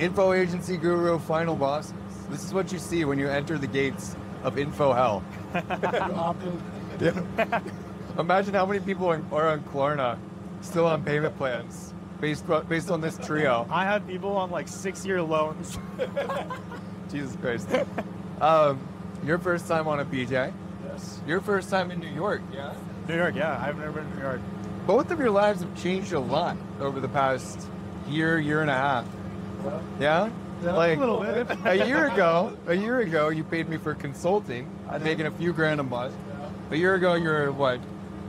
Info agency guru, final bosses. This is what you see when you enter the gates of info hell. Yeah. Imagine how many people are on Klarna still on payment plans based on this trio. I had people on like 6-year loans. Jesus Christ. Your first time on a PJ? Yes. Your first time in New York, yeah? New York, yeah. I've never been to New York. Both of your lives have changed a lot over the past year and a half. Yeah? Like a little bit. a year ago, you paid me for consulting. I'm making a few grand a month. A year ago, you were what?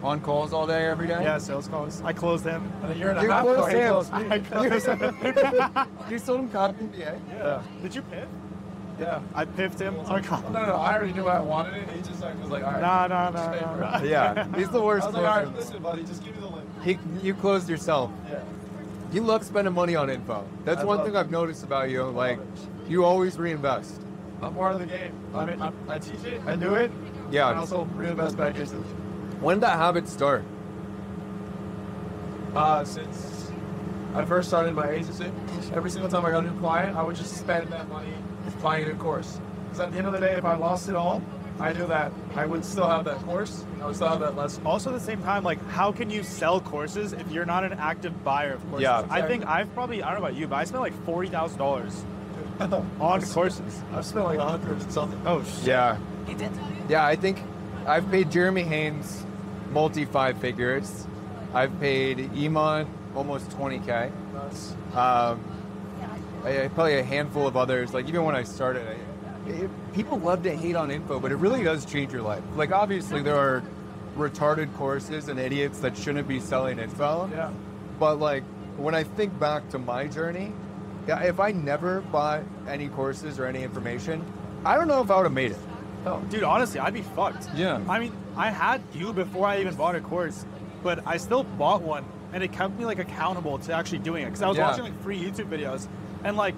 On calls all day, every day? Yeah, sales calls. I closed him. And a year and a You half closed ago, him. he closed me. You sold him copy? Yeah. Yeah. Did you piff? Yeah. I piffed him. No, I already knew I wanted it. He just was like, all right. No. Yeah. He's the I worst. was like, all right, listen, buddy, just give me the link. You closed yourself. Yeah. You love spending money on info. That's one thing I've noticed about you. Like, you always reinvest. I'm part of the game. I teach it. I do it. Yeah. I also reinvest back into it. When did that habit start? Since I first started my agency, every single time I got a new client, I would just spend that money buying a new course. Because at the end of the day, if I lost it all, I knew that I would still have that course. I would still have that lesson. Also, at the same time, like, how can you sell courses if you're not an active buyer of courses? Yeah. I think I've probably, I don't know about you, but I spent like $40,000 on courses. I've spent like 100 and something. Oh, shit. Yeah. Yeah, I think I've paid Jeremy Haynes multi-five figures. I've paid Iman almost 20K. Nuts. Probably a handful of others. Like, even when I started, people love to hate on info, but it really does change your life. Like, obviously, there are retarded courses and idiots that shouldn't be selling info. Yeah. But, like, when I think back to my journey, if I never bought any courses or any information, I don't know if I would have made it. Oh, dude, honestly, I'd be fucked. Yeah. I mean, I had you before I even bought a course, but I still bought one, and it kept me like accountable to actually doing it. Because I was watching like free YouTube videos, and like,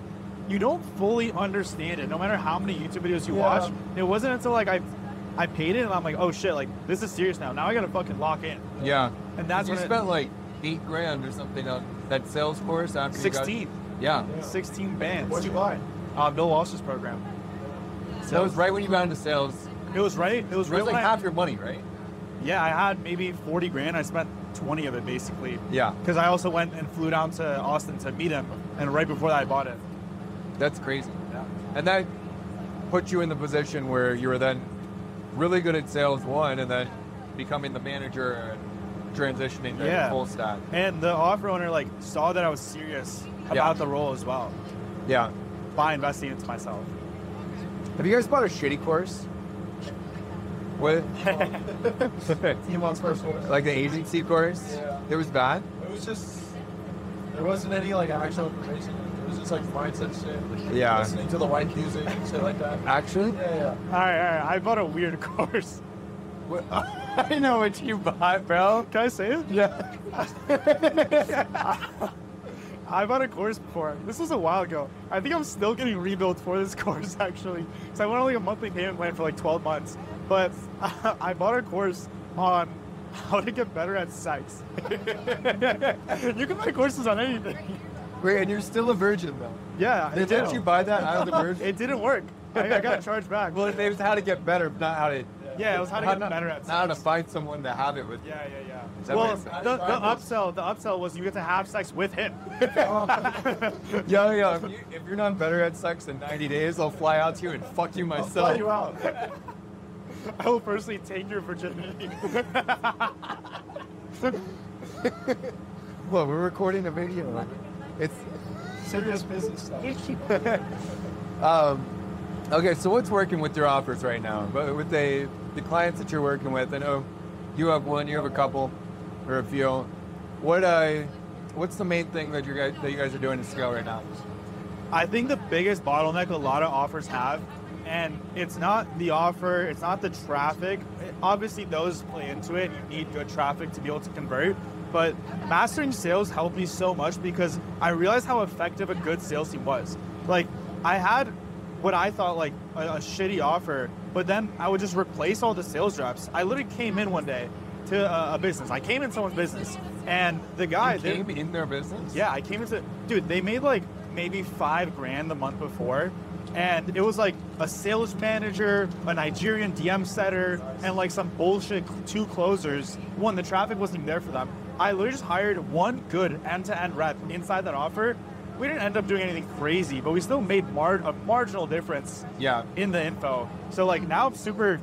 you don't fully understand it, no matter how many YouTube videos you watch. It wasn't until like I paid it, and I'm like, oh shit, like this is serious now. Now I gotta fucking lock in. Yeah. And that's you when spent like $8,000 or something on that sales course after 16. you got... Yeah. 16 bands. What'd you buy? Bill Walsh's program. So that was right when you got into sales. It was right. It was It right was like when half your money, right? Yeah, I had maybe 40 grand. I spent 20 of it basically. Yeah. Because I also went and flew down to Austin to meet him, and right before that I bought it. That's crazy. Yeah. And that put you in the position where you were then really good at sales, one, and then becoming the manager and transitioning to the full stack. And the offer owner like saw that I was serious about the role as well Yeah. by investing into myself. Have you guys bought a shitty course? What? Iman's first course. Like the agency course? Yeah. It was bad? It was just, there wasn't any like actual information. It was just like mindset shit. Yeah. Listening to the white music and shit like that. Actually? Yeah. All right. I bought a weird course. What? I know what you bought, bro. Can I say it? Yeah. I bought a course before. This was a while ago. I think I'm still getting rebuilt for this course actually. So I went on like a monthly payment plan for like 12 months. But I bought a course on how to get better at sex. You can buy courses on anything. Wait, and you're still a virgin, though. Yeah, Didn't you buy that out of the virgin? It didn't work. I got charged back. Well, it was how to get better, not how to... Yeah, it was how to get better at sex. Not how to find someone to have it with. Yeah. That Well, makes sense. the upsell was you get to have sex with him. Yo, if you're not better at sex in 90 days, I'll fly out to you and fuck you myself. Fly you out. I will personally take your virginity. Well, we're recording a video. It's Serious business stuff. okay. So what's working with your offers right now? But with the clients that you're working with, I know you have one, you have a couple, or a few. What's the main thing that you guys are doing to scale right now? I think the biggest bottleneck a lot of offers have, and it's not the offer, it's not the traffic. Obviously, those play into it. You need good traffic to be able to convert. But mastering sales helped me so much because I realized how effective a good sales team was. Like, I had what I thought like a shitty offer, but then I would just replace all the sales reps. I literally came in one day to a business. I came in someone's business, and the guy You came in their business? yeah, I came into, dude, they made like maybe $5,000 the month before. And it was like a sales manager, a Nigerian DM setter, and like some bullshit 2 closers. One, the traffic wasn't even there for them. I literally just hired one good end-to-end rep inside that offer. We didn't end up doing anything crazy, but we still made a marginal difference in the info. So like now I'm super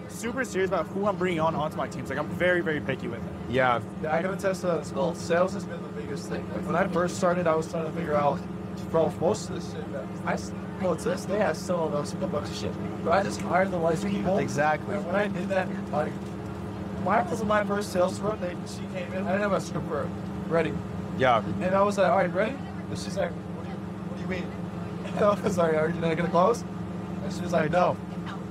serious about who I'm bringing onto my teams. Like I'm very, very picky with it. Yeah. I can attest to that as well. Sales has been the biggest thing. Like when I first started, I was trying to figure out, bro, most of this shit to this day, I still don't know some bucks of shit. But I just hired the right people. Exactly. And when I did that, like, my first sales rep, she came in, I didn't have a script for her ready. Yeah. And I was like, all right, ready? And she's like, what do you mean? And I was like, are you not gonna close? And she was like, no.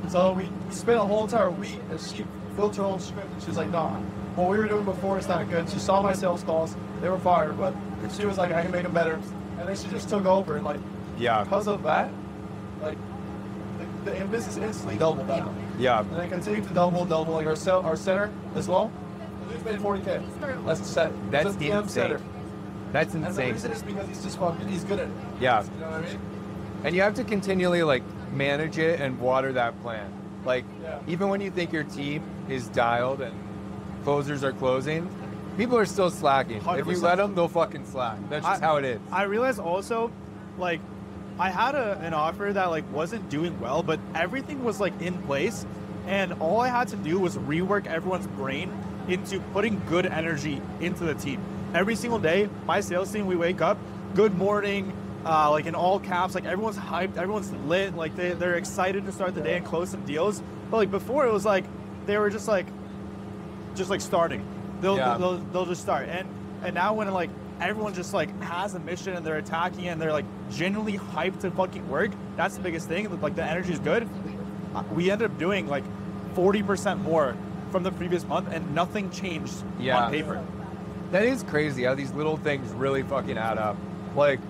So we spent a whole entire week and she built her own script and she was like, nah, what we were doing before is not good. She saw my sales calls, they were fire, but she was like, I can make them better. And then she just took over and like, because of that, like the business instantly doubled down. Yeah. And they continue to double. Like our center as well. We've made 40K. That's the set. That's the DM center. That's And the insane. reason is because he's just fucking, he's good at it. Yeah. You know what I mean? And you have to continually like manage it and water that plan. Like even when you think your team is dialed and closers are closing, people are still slacking. 100%. If you let them, they'll fucking slack. That's just how it is. I realized also, like, I had an offer that like wasn't doing well, but everything was like in place, and all I had to do was rework everyone's brain into putting good energy into the team. Every single day, my sales team, we wake up, good morning, like in all caps, like everyone's hyped, everyone's lit, like they're excited to start the day and close some deals. But like before, it was like they were just like starting. They'll just start. And now when like everyone just like has a mission and they're attacking and they're like genuinely hyped to fucking work, that's the biggest thing. Like the energy is good. We ended up doing like 40% more from the previous month and nothing changed on paper. That is crazy how these little things really fucking add up. Like,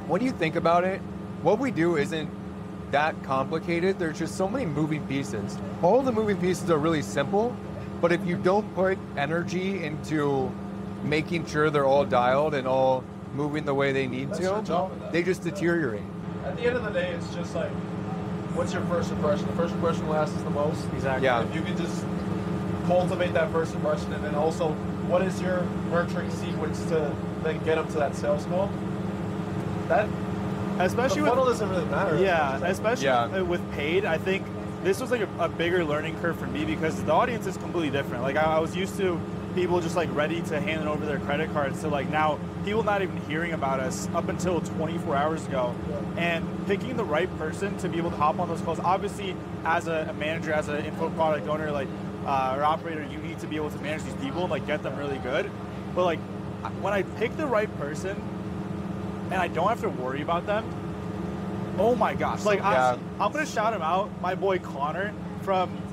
when you think about it, what we do isn't that complicated. There's just so many moving pieces. All the moving pieces are really simple, but if you don't put energy into making sure they're all dialed and all moving the way they need to, they just deteriorate. At the end of the day, it's just like, what's your first impression? The first impression lasts the most. Exactly. Yeah. If you can just cultivate that first impression, and then also, what is your nurturing sequence to then get them to that sales call? That, especially the funnel doesn't really matter. Yeah, especially with paid, I think this was like a bigger learning curve for me because the audience is completely different. Like I was used to people just like ready to hand over their credit cards to like now people not even hearing about us up until 24 hours ago. And picking the right person to be able to hop on those calls. Obviously, as a manager, as an info product owner, like or operator, you need to be able to manage these people and like get them really good. But like when I pick the right person and I don't have to worry about them, oh my gosh. Like I'm gonna shout him out, my boy Connor.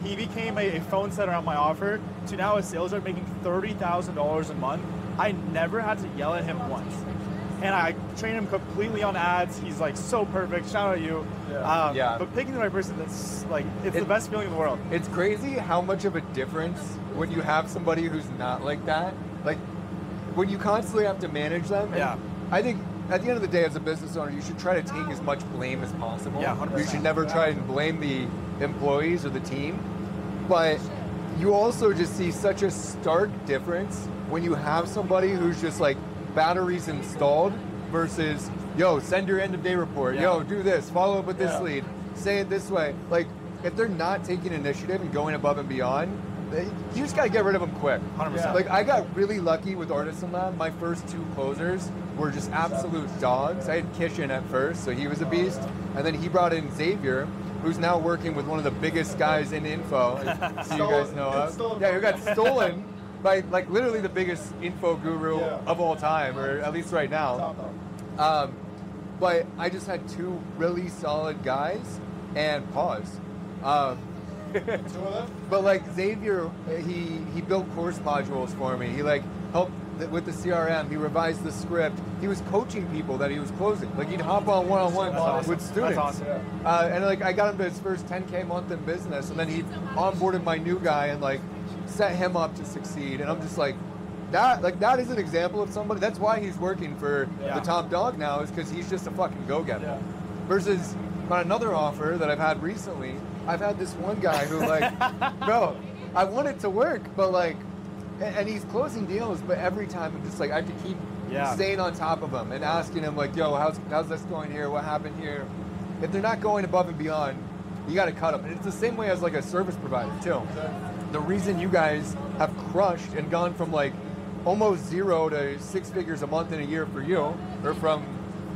He became a phone setter on my offer to now a sales rep making $30,000 a month. I never had to yell at him once. And I trained him completely on ads. He's like so perfect. Shout out you. But picking the right person, that's like, it's the best feeling in the world. It's crazy how much of a difference when you have somebody who's not like that. Like when you constantly have to manage them. I think at the end of the day, as a business owner, you should try to take as much blame as possible. Yeah, 100%. You should never try and blame the employees or the team. But you also just see such a stark difference when you have somebody who's just like batteries installed versus, yo, send your end of day report. Yo, do this, follow up with this lead, say it this way. Like if they're not taking initiative and going above and beyond, you just gotta get rid of them quick. 100%. Like I got really lucky with Artisan Lab. My first 2 closers were just absolute dogs. I had Kishan at first, so he was a beast. And then he brought in Xavier, who's now working with one of the biggest guys in info. So you guys know of. Yeah, who got stolen by like literally the biggest info guru of all time, or at least right now. But I just had 2 really solid guys, and pause. But like Xavier, he built course modules for me. He like helped with the CRM. He revised the script. He was coaching people that he was closing. Like he'd hop on one-on-one with students. That's awesome. And like I got him to his first 10K month in business, and then he onboarded my new guy and like set him up to succeed. And I'm just like, that is an example of somebody. That's why he's working for Yeah. the top dog now, is because he's just a fucking go-getter. Yeah. Versus on another offer that I've had recently, I've had this one guy who like, bro, I want it to work, but like, and he's closing deals, but every time I'm just like, I have to keep staying on top of him and asking him like, yo, how's this going here? What happened here? If they're not going above and beyond, you got to cut them. And it's the same way as like a service provider too. The reason you guys have crushed and gone from like almost 0 to 6 figures a month in a year for you, or from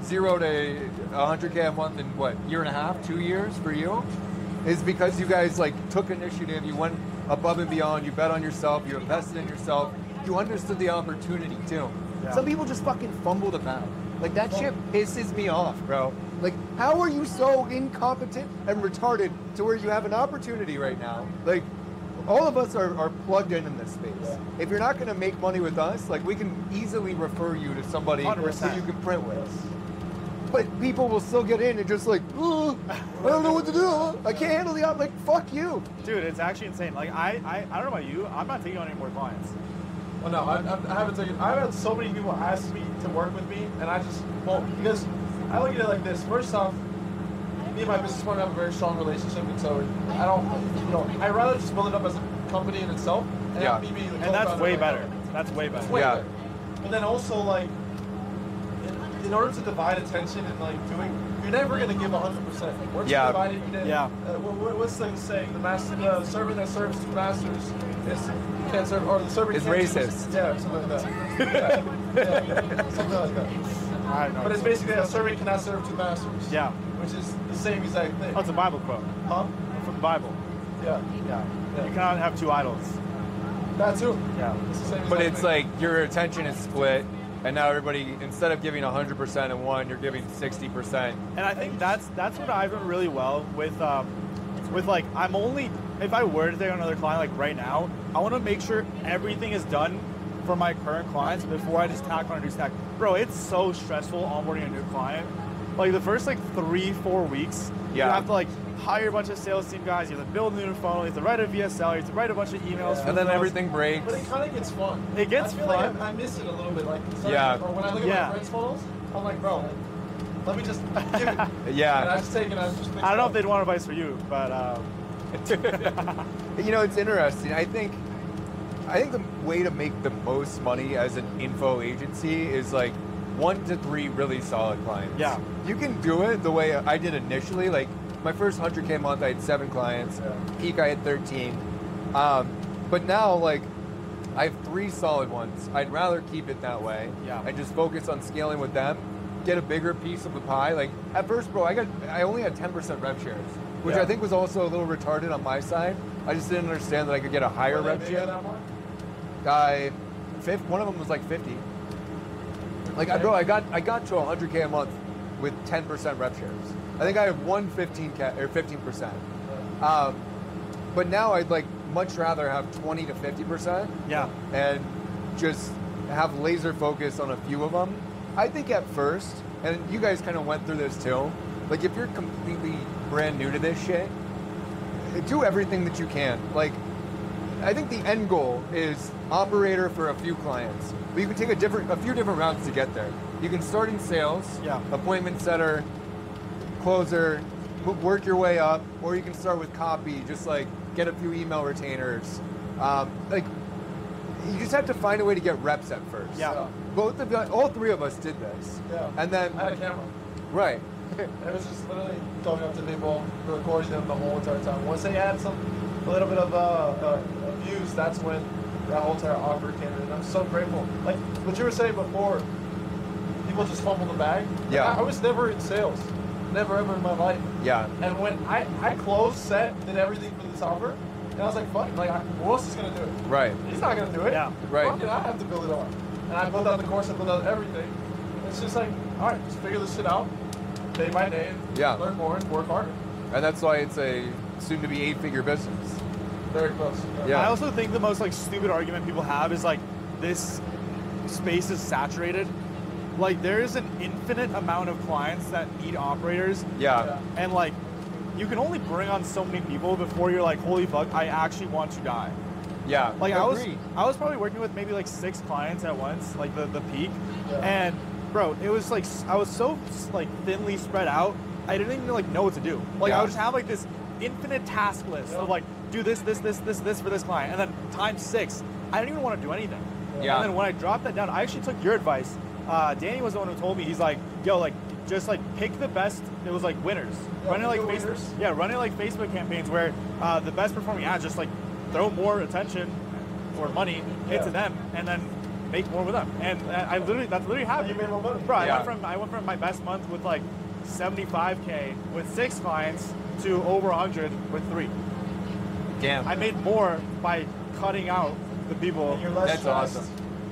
0 to 100K a month in what, year and a half, 2 years for you, is because you guys like took initiative, you went above and beyond, you bet on yourself, you invested in yourself, you understood the opportunity too. Yeah. Some people just fucking fumble the bag. Like that shit pisses me off, bro. Like, how are you so incompetent and retarded to where you have an opportunity right now? Like, all of us are plugged in this space. Yeah. If you're not gonna make money with us, like we can easily refer you to somebody 100%. who you can print with. But people will still get in and just like, oh, I don't know what to do. I can't handle the like, fuck you. Dude, it's actually insane. Like I don't know about you, I'm not taking on any more clients. Well, no, I haven't taken. I've had so many people ask me to work with me, and I just won't, because I look at it like this. First off, me and my business partner have a very strong relationship, and so I don't, I'd rather just build it up as a company in itself, and Yeah. me be the And that's co-founder way right better. now. That's way better. Way Yeah. better. But then also like, in order to divide attention and like doing, you're never gonna give 100%. Once Yeah. you divide it, you Yeah. what's the saying? The servant that serves two masters is can't serve, or the servant Is can't racist. Yeah, something like that. yeah, something like that. I don't know. But it's basically a servant cannot serve two masters. Yeah. Which is the same exact thing. Oh, it's a Bible quote. Huh? From the Bible. Yeah. Yeah. Yeah. You cannot have two idols. That too. Yeah. It's the same But exact it's thing. like your attention is split, and now everybody, instead of giving 100% in one, you're giving 60%. And I think that's what I've done really well with like, I'm only, if I were to take on another client like right now, I want to make sure everything is done for my current clients before I just tack on a new stack. Bro, it's so stressful onboarding a new client. Like the first like 3-4 weeks, you Yeah. have to like hire a bunch of sales team guys, you have to build a new funnel, you have to write a VSL, you have to write a bunch of emails. for And then those. everything breaks. But it kind of gets fun. It gets I feel fun. Like I miss it a little bit. Like Yeah. Or when I look at Yeah. my friends' funnels, I'm like, bro, let me just give it. And I Yeah. just take it. I just. I don't know if they'd want advice for you, but You know, it's interesting. I think the way to make the most money as an info agency is like 1 to 3 really solid clients. Yeah. You can do it the way I did initially. Like my first 100K month, I had 7 clients. Yeah. Peak, I had 13. But now, like, I have 3 solid ones. I'd rather keep it that way. Yeah. And just focus on scaling with them. Get a bigger piece of the pie. Like at first, bro, I only had 10% rev shares, which Yeah. I think was also a little retarded on my side. I just didn't understand that I could get a higher Were they rev big share. at that one? One of them was like 50. Like, bro, I got to 100K a month with 10% rev shares. I think I have one 15K or 15%. But now I'd like much rather have 20 to 50%. yeah. And just have laser focus on a few of them. I think at first, and you guys kind of went through this too, like if you're completely brand new to this shit, do everything that you can. Like, I think the end goal is operator for a few clients. But you can take a few different routes to get there. You can start in sales, Yeah. appointment setter, closer, work your way up, or you can start with copy, just like get a few email retainers. Like, you just have to find a way to get reps at first. Yeah. All 3 of us did this. Yeah. And then, I had a camera. right. It was just literally going up to people, recording them the whole entire time. Once they had a little bit of views, that's when that whole entire offer came in. And I'm so grateful. Like what you were saying before, people just fumble the bag. Yeah. I was never in sales, never ever in my life. Yeah. And when I closed, set, did everything for this offer, and I was like, fuck, like who else is gonna do it? Right. He's not gonna do it. Yeah. Right. Fuck it, I have to build it on. And I built out the course, I built out everything. It's just like, all right, just figure this shit out, day by day, and Yeah. learn more and work harder. And that's why it's a soon-to-be 8-figure business. Very close. Yeah. I also think the most like stupid argument people have is like this space is saturated. Like there is an infinite amount of clients that need operators, Yeah. and like you can only bring on so many people before you're like, holy fuck, I actually want to die. Yeah. Like Agreed. I was probably working with maybe like 6 clients at once, like the peak. And bro, it was like I was so like thinly spread out. I didn't even like know what to do. Like I would just have like this infinite task list of like do this for this client, and then times 6. I didn't even want to do anything. Yeah. And then when I dropped that down, I actually took your advice. Danny was the one who told me. He's like, yo, like just like pick the best. It was like winners. Running like Facebook. Running like Facebook campaigns where the best performing ads just like throw more attention or money into them, and then make more with them. And that's literally happened. You made more money. Bro, I went from my best month with like 75K with 6 clients to over 100 with 3. Damn. I made more by cutting out the people. You're less That's stressed. awesome.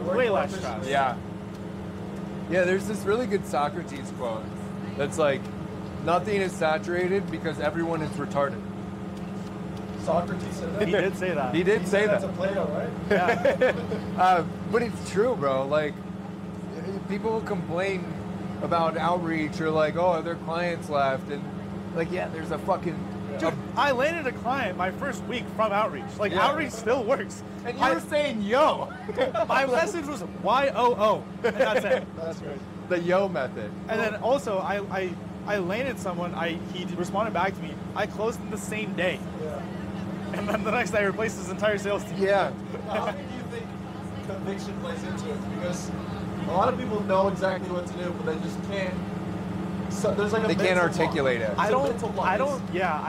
You're Way more less efficient. stressed. Yeah. Yeah, there's this really good Socrates quote that's like, nothing is saturated because everyone is retarded. Socrates said that. He did say that. He did say That's that. a Plato, right? Yeah. But it's true, bro. Like, people complain about outreach or like, oh, their clients left. And like, yeah, there's a fucking... Dude, I landed a client my first week from outreach. Like, outreach still works. And you were saying, yo. My message was YOO, and that's it. That's great. The yo method. And then also, I landed someone. He responded back to me. I closed him the same day, Yeah. and then the next day I replaced his entire sales team. Yeah. How do you think conviction plays into it? Because a lot of people know exactly what to do, but they just can't. So there's like a They can't mental articulate block. it. It's a mental block. I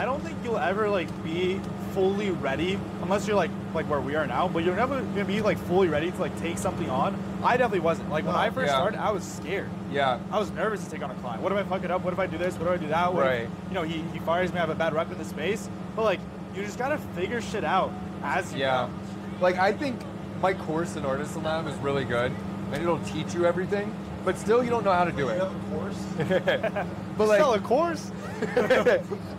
don't think you'll ever like be fully ready unless you're like where we are now. But you're never gonna be like fully ready to like take something on. I definitely wasn't. Like when I first Yeah. started, I was scared. Yeah. I was nervous to take on a client. What if I fuck it up? What if I do this? What if I do that? What Right. if, you know, he fires me, I have a bad rep in the space. But like, you just gotta figure shit out as you Yeah. go. Like, I think my course in Artisan Lab is really good, and it'll teach you everything, but still you don't know how to do You it. have a course. But like, Sell a course?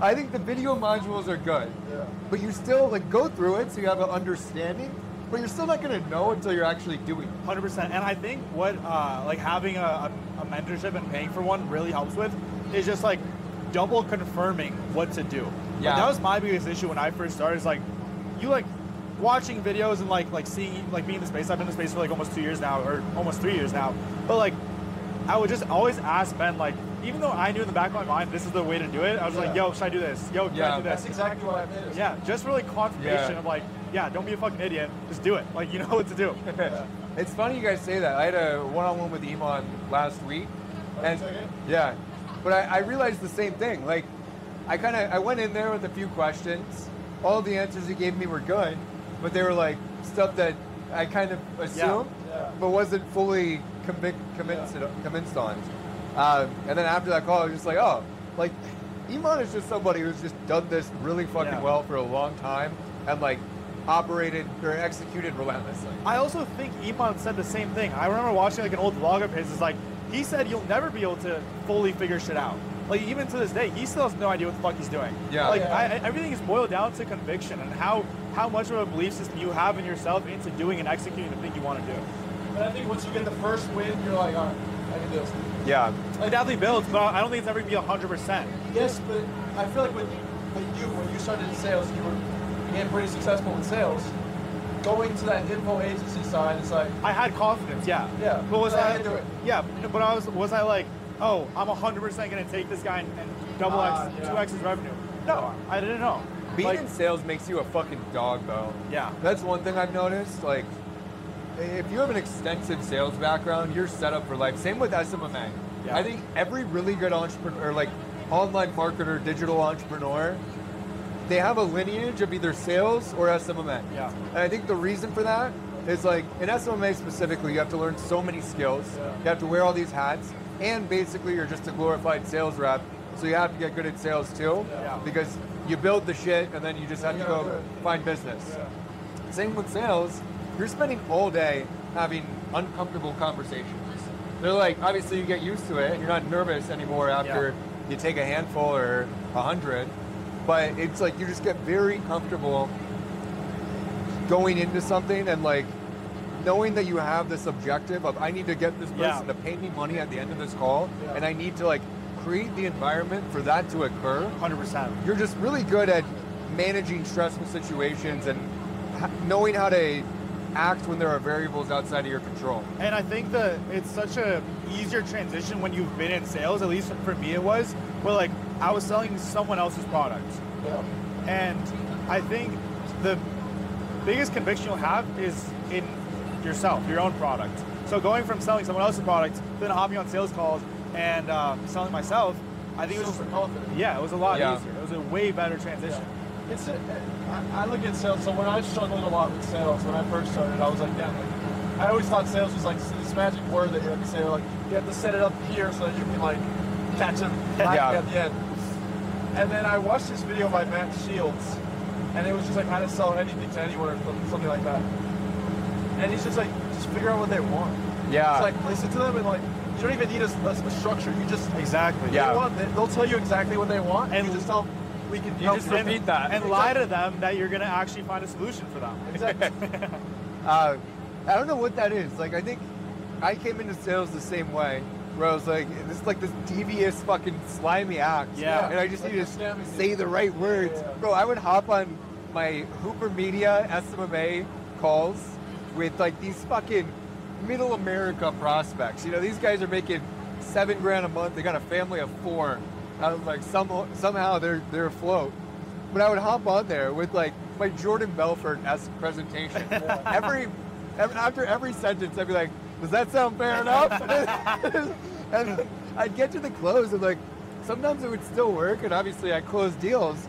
I think the video modules are good, Yeah. but you still like go through it so you have an understanding, but you're still not gonna know until you're actually doing it. 100%. And I think what like having a mentorship and paying for one really helps with is just like double confirming what to do. Yeah. Like, that was my biggest issue when I first started. Is like you like watching videos and like seeing like being in the space. I've been in the space for like almost 2 years now, or almost 3 years now. But like I would just always ask Ben, like, even though I knew in the back of my mind this is the way to do it, I was like, yo, should I do this? Yo, can I do That's this? exactly what I did. Yeah, just for like confirmation Yeah. of like, yeah, don't be a fucking idiot. Just do it. Like, you know what to do. It's funny you guys say that. I had a one-on-one with Iman last week, and yeah, but I realized the same thing. Like, I went in there with a few questions. All the answers he gave me were good, but they were like stuff that I kind of assumed, but wasn't fully convinced on. And then after that call, I was just like, oh, like Iman is just somebody who's just done this really fucking well for a long time and like operated or executed relentlessly. I also think Iman said the same thing. I remember watching like an old vlog of his. It's like he said you'll never be able to fully figure shit out. Like even to this day, he still has no idea what the fuck he's doing. Yeah. Like everything is boiled down to conviction and how much of a belief system you have in yourself into doing and executing the thing you want to do. But I think once you get the first win, you're like, all right, I can do this. Yeah. It definitely builds, but I don't think it's ever gonna be 100%. Yes, but I feel like when you started in sales, you became pretty successful in sales. Going to that info agency side, it's like, I had confidence, yeah. Yeah, But was I I? had to do it. Yeah, but was I like, oh, I'm 100% gonna take this guy and double X, yeah. 2X his revenue? No, I didn't know. Being Like, in sales makes you a fucking dog, though. yeah. That's one thing I've noticed. Like, if you have an extensive sales background, you're set up for life. Same with SMMA. Yeah. I think every really good entrepreneur, like online marketer, digital entrepreneur, they have a lineage of either sales or SMMA. Yeah. And I think the reason for that is like, in SMMA specifically, you have to learn so many skills. You have to wear all these hats, and basically you're just a glorified sales rep. So you have to get good at sales too, because you build the shit and then you just have to go find business. Same with sales. You're spending all day having uncomfortable conversations. They're like, obviously you get used to it. You're not nervous anymore after you take a handful or 100. But it's like you just get very comfortable going into something and like knowing that you have this objective of I need to get this person to pay me money at the end of this call, and I need to like create the environment for that to occur. 100%. You're just really good at managing stressful situations and knowing how to act when there are variables outside of your control. And I think that it's such a easier transition when you've been in sales, at least for me it was, where like I was selling someone else's product. Yeah. And I think the biggest conviction you'll have is in yourself, your own product. So going from selling someone else's product to then hopping on sales calls and selling myself, I think it was Super confident. yeah, it was a lot Yeah. easier. It was a way better transition. It's I look at sales. So when I struggled a lot with sales when I first started, I was like, damn. Like, I always thought sales was like this magic word that you have to say, like you have to set it up here so that you can like catch them Yeah. at the end. And then I watched this video by Matt Shields, and it was just like how to sell anything to anyone or something like that. And he's just like, just figure out what they want. Yeah. It's like listen to them and like you don't even need a structure. You just Exactly. Yeah. they'll tell you exactly what they want, and And you just tell them, we can You help just you. repeat that. And lie to them that you're gonna actually find a solution for them. Exactly. I don't know what that is. Like, I think I came into sales the same way, where I was like, this is like this devious fucking slimy act. Yeah. And I just Like need a to scamming say thing. the right words. Yeah. Bro, I would hop on my Hooper Media SMMA calls with like these fucking middle America prospects. You know, these guys are making $7,000 a month. They got a family of 4. I was like, somehow they're afloat. But I would hop on there with like my Jordan Belfort-esque presentation. After every sentence, I'd be like, does that sound fair enough? And I'd get to the close and like, sometimes it would still work, and obviously I closed deals,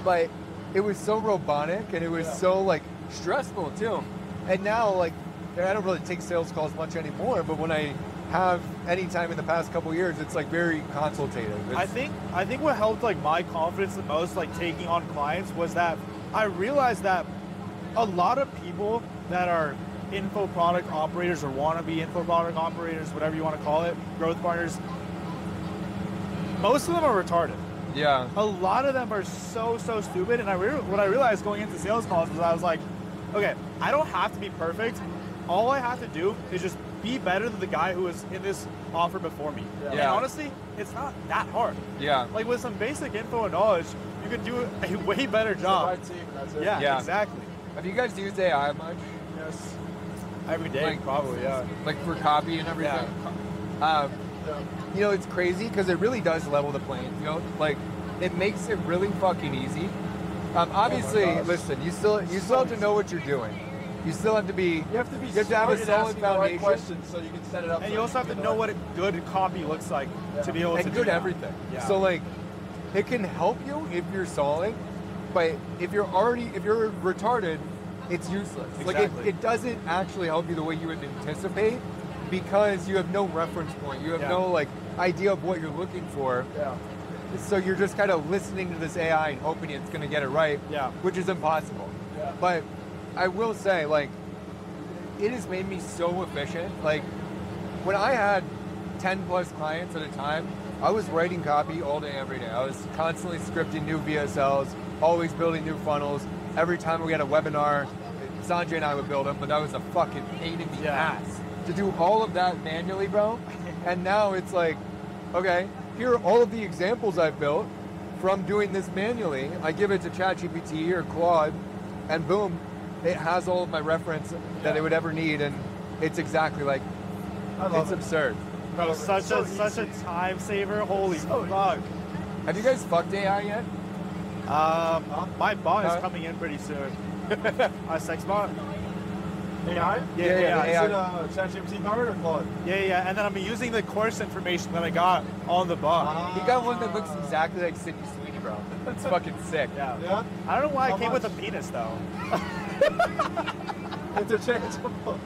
but it was so robotic and it was so like stressful too. And now like, I don't really take sales calls much anymore, but when I have any time in the past couple of years, it's like very consultative. I think what helped like my confidence the most, like taking on clients, was that I realized that a lot of people that are info product operators or wannabe info product operators, whatever you want to call it, growth partners, most of them are retarded. Yeah. A lot of them are so stupid. And what I realized going into sales calls was I was like, okay, I don't have to be perfect. All I have to do is just be better than the guy who was in this offer before me. And Yeah. honestly, it's not that hard. Yeah. Like with some basic info and knowledge, you can do a way better job. Right team, that's it. Yeah, Yeah. exactly. Have you guys used AI much? Yes. Every day, Like- probably, yeah. Like for copy and everything? Yeah. You know, it's crazy because it really does level the playing field. Like, it makes it really fucking easy. Obviously, gosh. listen, you still have to know what you're doing. You still have to be. You have to be You have to have a smart in solid asking the right foundation. questions so you can set it up. And so you also have to can know what a good copy looks like to be able to And do good that. everything. Yeah. So like, it can help you if you're solid, but if you're retarded, it's useless. Like Exactly. it doesn't actually help you the way you would anticipate because you have no reference point. You have Yeah. no like idea of what you're looking for. Yeah. So you're just kind of listening to this AI and hoping it's going to get it right, Yeah. which is impossible. Yeah. But I will say, like, it has made me so efficient. Like, when I had 10 plus clients at a time, I was writing copy all day, every day. I was constantly scripting new VSLs, always building new funnels. Every time we had a webinar, Sanjay and I would build them, but that was a fucking pain in the Yeah. ass to do all of that manually, bro. And now it's like, okay, here are all of the examples I've built from doing this manually. I give it to ChatGPT or Claude, and boom, it has all of my reference that it would ever need, and it's exactly like, I love it's it. absurd. Bro, It's such so a easy. time saver. Holy So fuck. Have you guys fucked AI yet? My bot Huh? is coming in pretty soon. A sex bot? AI? Yeah, yeah, Is AI. it ChatGPT powered or Claude? Yeah. And then I'm using the course information that I got on the bot. He got one that looks exactly like Sydney Sweeney, bro. It's fucking sick. Yeah. Yeah. I don't know why How it came with a much? penis though. Interchangeable.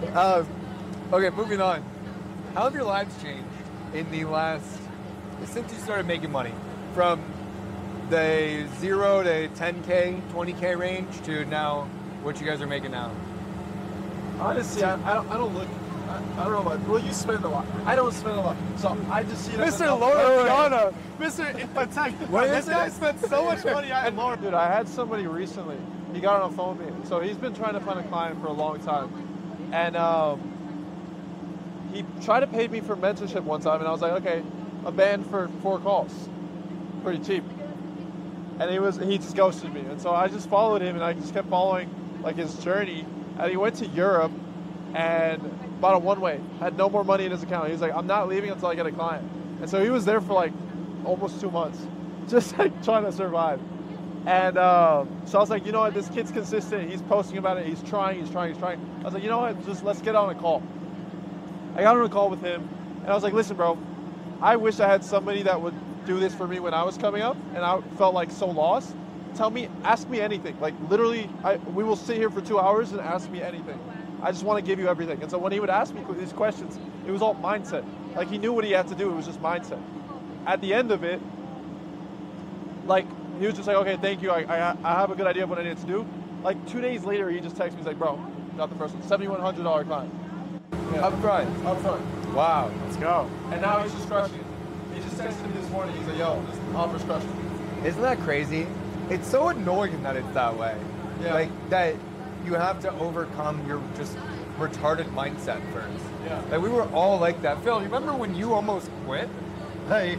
Okay, moving on. How have your lives changed in the last, since you started making money? From the 0 to 10K, 20K range to now what you guys are making now? Honestly, I don't look. I don't know about. Well, you spend a lot. I don't spend a lot, so I just see it as Mr. a- Loriana, Mr. Infantech. What This is guy it? spent so much money on Lord. Dude, I had somebody recently. He got on the phone with me. So he's been trying to find a client for a long time. And he tried to pay me for mentorship one time. And I was like, okay, a band for 4 calls. Pretty cheap. And he just ghosted me. And so I just followed him and I just kept following like his journey, and he went to Europe and bought a one-way, had no more money in his account. He was like, I'm not leaving until I get a client. And so he was there for like almost 2 months, just like trying to survive. And so I was like, you know what, this kid's consistent. He's posting about it. He's trying. I was like, you know what, just let's get on a call. I got on a call with him, and I was like, listen, bro, I wish I had somebody that would do this for me when I was coming up, and I felt like so lost. Ask me anything. Like literally, we will sit here for 2 hours and ask me anything. I just want to give you everything. And so when he would ask me these questions, it was all mindset. Like he knew what he had to do. It was just mindset. At the end of it, like he was just like, okay, thank you. I have a good idea of what I need to do. Like 2 days later, he just texted me. He's like, bro, got the first one, $7,100 client. Yeah. Up front. Wow. Let's go. And now he's just crushing it. He just texted me this morning. He's like, yo, this offer's crushing. Isn't that crazy? It's so annoying that it's that way. Yeah. Like that you have to overcome your just retarded mindset first. Yeah. Like we were all like that. Phil, you remember when you almost quit? Like,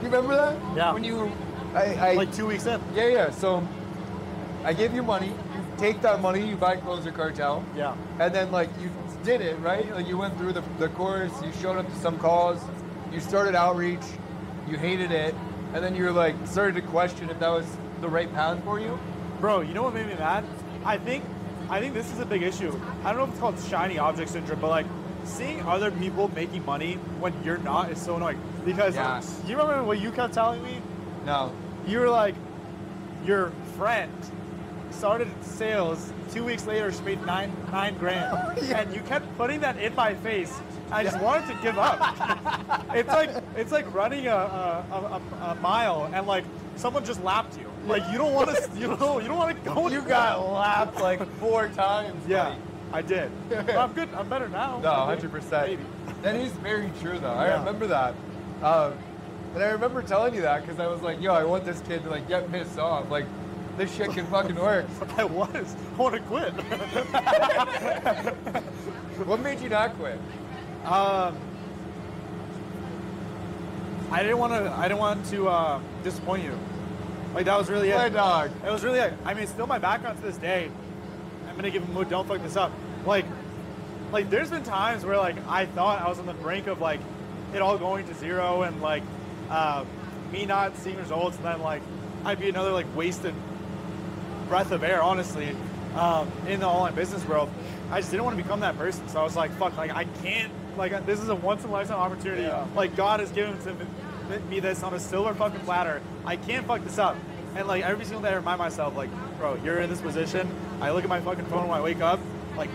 you remember that? Yeah. When you, I Like 2 weeks in. yeah. So I give you money. You take that money. You buy Closer Cartel. Yeah. And then like you did it, right? Like you went through the course. You showed up to some calls. You started outreach. You hated it, and then you like started to question if that was the right path for you. Bro, you know what made me mad? I think this is a big issue. I don't know if it's called shiny object syndrome, but like seeing other people making money when you're not is so annoying. Because Yes. you remember what you kept telling me? No. You were like, your friend started sales 2 weeks later, she made nine grand, and you kept putting that in my face. I just wanted to give up. it's like running a mile and like someone just lapped you. Like you don't want to you don't want to go. You got lapped like 4 times. Yeah, buddy. I did. But I'm good. I'm better now. No, I think. 100%. Maybe. That is very true, though. I Yeah. remember that. And I remember telling you that because I was like, yo, I want this kid to like get pissed off. Like, this shit can fucking work. I want to quit. What made you not quit? I didn't want to disappoint you. Like that was really My it. dog. It was really it. I mean, it's still my background to this day. I'm gonna give him a mood. Don't fuck this up. Like there's been times where like I thought I was on the brink of like it all going to zero and like me not seeing results, and then like I'd be another like wasted breath of air, honestly, in the online business world. I just didn't want to become that person. So I was like, fuck, like I can't, like this is a once in a lifetime opportunity. Yeah. Like God has given me this on a silver fucking platter. I can't fuck this up. And like every single day I remind myself, like, bro, you're in this position. I look at my fucking phone when I wake up, like,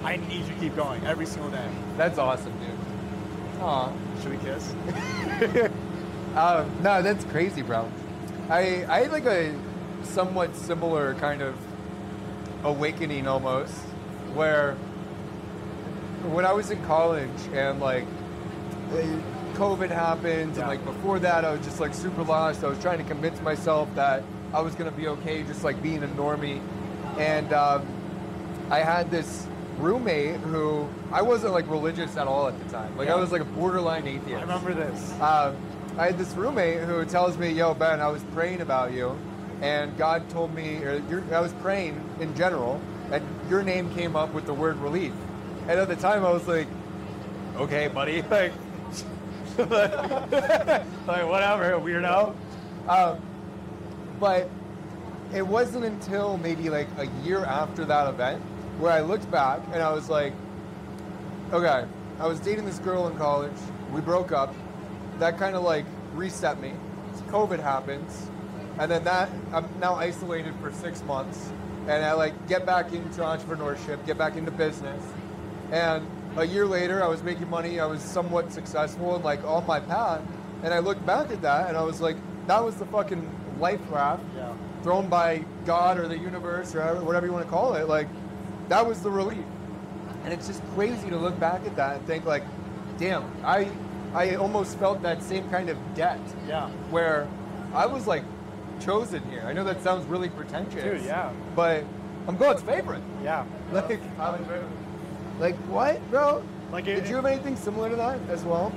I need you to keep going every single day. That's awesome, dude. Aw. Should we kiss? No, that's crazy, bro. I had like a somewhat similar kind of awakening almost, where when I was in college and like COVID happened, and like before that I was just like super lost. I was trying to convince myself that I was gonna be okay just like being a normie. And I had this roommate who I wasn't like religious at all at the time. Like I was like a borderline atheist. I remember this. I had this roommate who tells me, yo, Ben, I was praying about you, and God told me, I was praying in general, and your name came up with the word relief. And at the time, I was like, okay, buddy, like, like whatever, weirdo. But it wasn't until maybe like a year after that event where I looked back and I was like, okay, I was dating this girl in college, we broke up. That kind of like reset me. COVID happens, and then I'm now isolated for 6 months, and I like get back into entrepreneurship, get back into business, and a year later I was making money, I was somewhat successful and like on my path, and I looked back at that and I was like, that was the fucking life raft thrown by God or the universe or whatever you want to call it. Like that was the relief, and it's just crazy to look back at that and think like, damn, I almost felt that same kind of debt. Yeah. Where I was like chosen here. I know that sounds really pretentious. Dude, yeah. But I'm God's favorite. Yeah. Like what, bro? Like Did you have anything similar to that as well?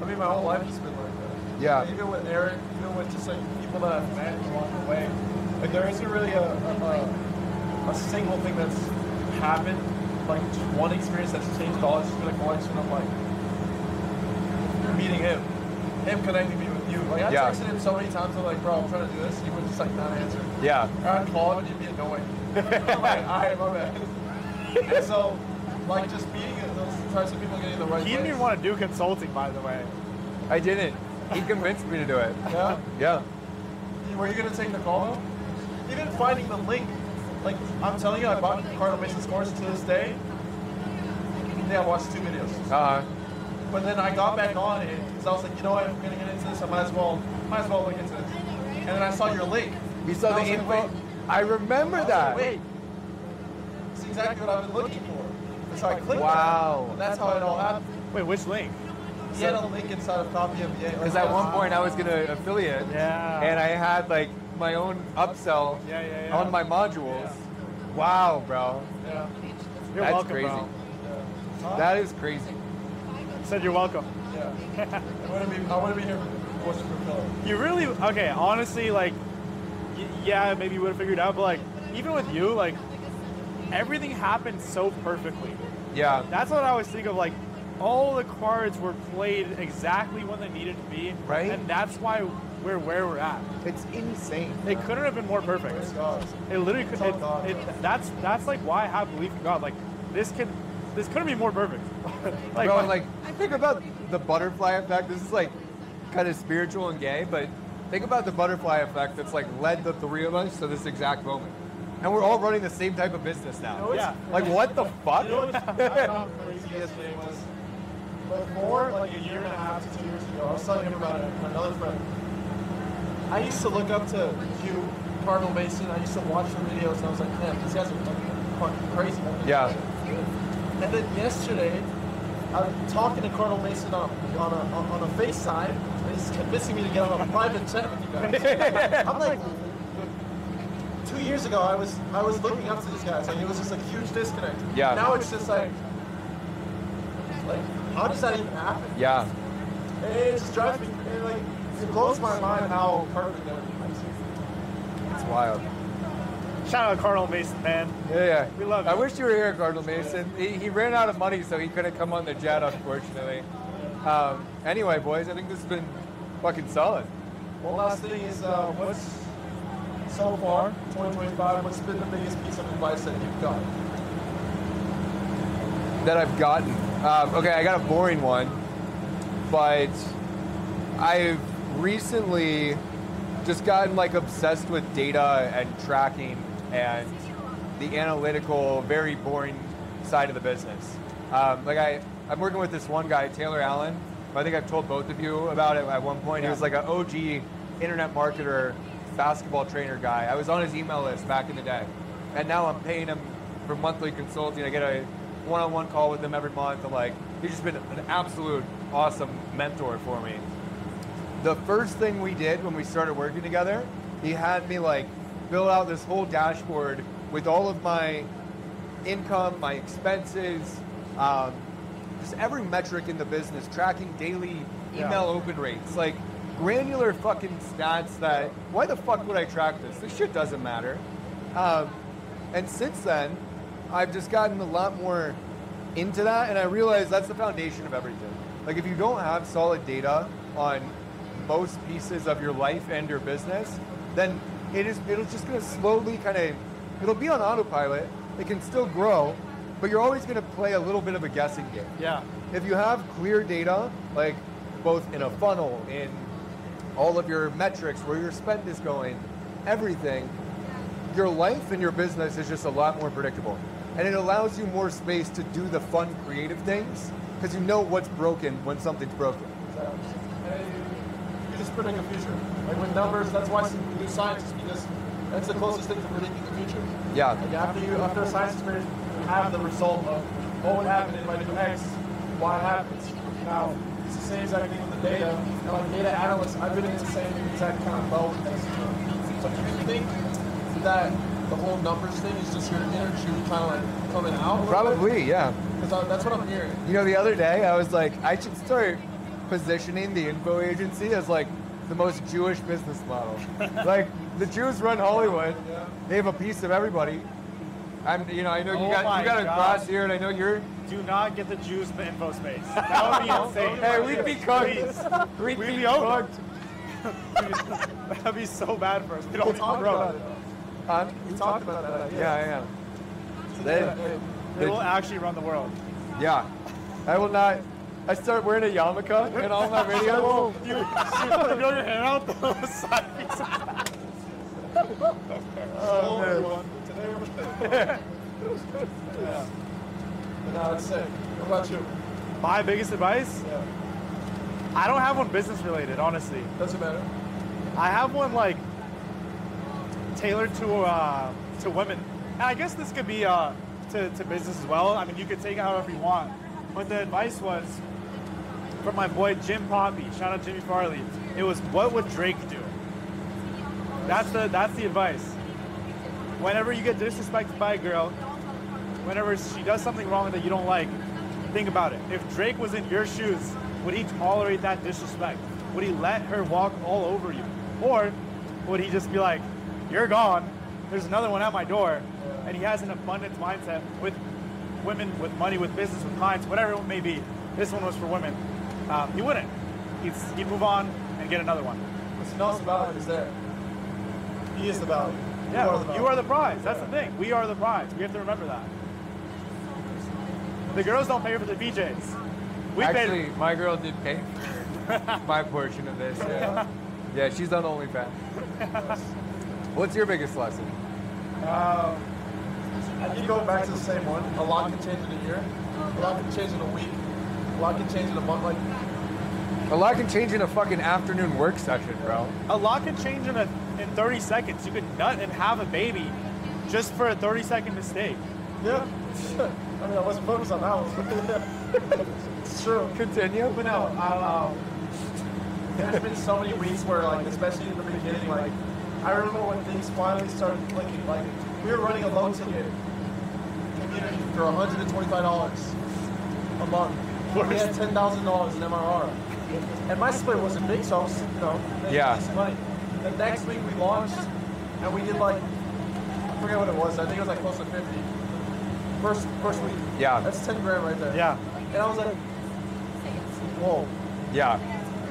I mean, my whole life has been like that. Yeah. Even with Eric, even with just like people that I've met along the way, like there isn't really a a single thing that's happened, like just one experience that's changed it all. It's just been a collection of like meeting him connecting me with you. Like I Yeah. texted him so many times. I'm like, bro, I'm trying to do this. He would just like not answer. Yeah. Or I'd call him and he'd be annoying. I'm like, alright, my bad. And so, like, just being those types of people getting the right He didn't even place. want to do consulting, by the way. I didn't. He convinced me to do it. Yeah. Yeah. Were you gonna take the call though? Even finding the link, like I'm telling you, I bought Cardinal Mason's course to this day. Yeah, I watched 2 videos. But then I got back on it because I was like, you know what, I'm gonna get into this. I might as well look into this. And then I saw your link. You saw And the I was like, info? wait. I remember I was that. like, wait. It's exactly what I've been looking for. And so I clicked Wow. that. And that's how it all happened. Wait, which link? He had a link inside of Copy MBA. Because at one point I was going to affiliate. Yeah. And I had like my own upsell Yeah. on my modules. Wow, bro. Yeah. You're That's welcome, crazy. bro. That is crazy. Said you're welcome. Yeah. I wouldn't be here if it wasn't for Philip. You really, okay, honestly, like, yeah, maybe you would have figured it out, but like, even with you, like, everything happened so perfectly. Yeah. That's what I always think of, like, all the cards were played exactly when they needed to be. Right. And that's why we're where we're at. It's insane. It couldn't have been more perfect. Praise God. It literally could. Tell God. That's like why I have belief in God. Like, this couldn't be more perfect. Like, Bro, like, think about the butterfly effect. This is like kind of spiritual and gay, but think about the butterfly effect that's like led the three of us to this exact moment. And we're all running the same type of business now. Yeah. Like, what the fuck? You know what's I found out crazy yesterday was, but more like a year and a half to 2 years ago, I was telling him about it, another friend. I used to look up to you, Cardinal Mason. I used to watch your videos, and I was like, man, these guys are fucking crazy. Yeah. And then yesterday, I was talking to Cardinal Mason on a FaceTime, and he's convincing me to get on a private chat with you guys. I'm like, 2 years ago, I was looking up to these guys, like it was just a huge disconnect. Yeah. Now it's just like, how does that even happen? Yeah. It just drives me, it blows my mind how perfect everything is. It's wild. shout out Cardinal Mason, man. Yeah. We love you. I wish you were here, Cardinal Mason. He ran out of money, so he couldn't come on the jet, unfortunately. Anyway, boys, I think this has been fucking solid. Well, last thing is, what's so far, 2025, what's been the biggest piece of advice that you've got? That I've gotten. Okay, I got a boring one, but I've recently just gotten like obsessed with data and tracking and the analytical, very boring side of the business. I'm working with this one guy, Taylor Allen. I think I've told both of you about it at one point. He was like an OG internet marketer, basketball trainer guy. I was on his email list back in the day. And now I'm paying him for monthly consulting. I get a one-on-one call with him every month. I'm like, he's just been an absolute awesome mentor for me. The first thing we did when we started working together, he had me like fill out this whole dashboard with all of my income, my expenses, just every metric in the business, tracking daily email open rates, like granular fucking stats that, why the fuck would I track this? This shit doesn't matter. And since then, I've just gotten a lot more into that, and I realize that's the foundation of everything. Like if you don't have solid data on most pieces of your life and your business, then it'll just gonna slowly it'll be on autopilot, it can still grow, but you're always gonna play a little bit of a guessing game. Yeah. If you have clear data, like both in a funnel, in all of your metrics, where your spend is going, everything, your life and your business is just a lot more predictable. And it allows you more space to do the fun, creative things, because you know what's broken when something's broken. You just predict the future. Like with numbers, that's why we do science, is because that's the closest thing to predicting the future. Yeah. Like after a science experience, you have the result of what would happen if I do X, Y happens. Now, it's the same exact thing with the data. And like data analysts, I've been in the same exact kind of boat as you. So do you think that the whole numbers thing is just your inner truth kind of like coming out? Probably, yeah. Because that's what I'm hearing. You know, the other day I was like, I should start positioning the info agency as like the most Jewish business model. Like the Jews run Hollywood, they have a piece of everybody, I know Oh you got my a God. glass here, and I know you're. Do not get the juice in the info space. That would be insane. Hey, we'd be cooked. Please. We'd We'd be be over. cooked. That'd be so bad for us. We don't even talked grow. about it. Huh? We talked about that. Yeah. They will actually run the world. Yeah. I will not. I start wearing a yarmulke in all my videos. You grow your hair out the side. Oh, man. Today yeah. No, that's sick. What about you? My biggest advice? Yeah. I don't have one business related, honestly. Doesn't matter. I have one like tailored to women, and I guess this could be to business as well. I mean, you could take it however you want. But the advice was from my boy Jim Poppy. Shout out Jimmy Farley. It was, what would Drake do? That's the advice. Whenever you get disrespected by a girl, whenever she does something wrong that you don't like, think about it. If Drake was in your shoes, would he tolerate that disrespect? Would he let her walk all over you? Or would he just be like, you're gone, there's another one at my door, and he has an abundance mindset with women, with money, with business, with clients, whatever it may be. This one was for women. He wouldn't. He'd move on and get another one. What smells the value is there. He is the value. Yeah, you are the prize. That's the thing. We are the prize. We have to remember that. The girls don't pay for the BJs. We Actually, paid. my girl did pay for my portion of this. Yeah, yeah, she's on OnlyFans. What's your biggest lesson? I keep going back to the same one. A lot can change in a year. A lot can change in a week. A lot can change in a month. Like, A lot can change in a fucking afternoon work session, bro. A lot can change in 30 seconds. You could nut and have a baby just for a 30-second mistake. yeah. I mean, I wasn't focused on that one. It's true. Continue. But no, there's been so many weeks where, like, especially in the beginning, like, I remember when things finally started clicking. Like, we were running a low ticket community for $125 a month. We had $10,000 in MRR. And my split wasn't big, so I was, making Yeah. decent money. The next week we launched, and we did like, I forget what it was. I think it was like close to 50. First week. Yeah. That's 10 grand right there. Yeah. And I was like, whoa. Yeah.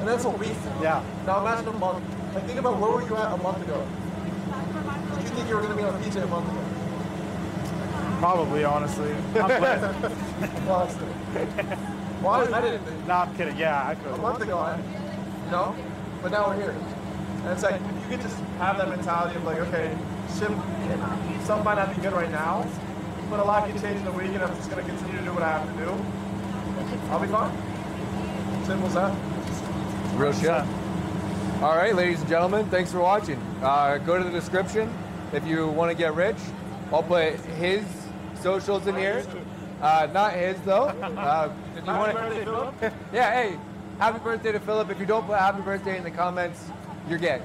And that's a week. Yeah. Now imagine a month. Like, think about where were you at a month ago? Did you think you were going to be on PJ a month ago? Probably, honestly. I'm playing. Well, I didn't think. Nah, I'm kidding. Yeah, I A could. month ago, but now we're here. And it's like, if you could just have that mentality of like, okay, something might not be good right now, but a lot can change in the week, and I'm just going to continue to do what I have to do. I'll be fine. Simple as that. Real shit. All right, ladies and gentlemen, thanks for watching. Go to the description if you want to get rich. I'll put his socials in here. Not his though. If you Happy want birthday, Philip. yeah, hey, happy birthday to Philip. If you don't put happy birthday in the comments, you're gay.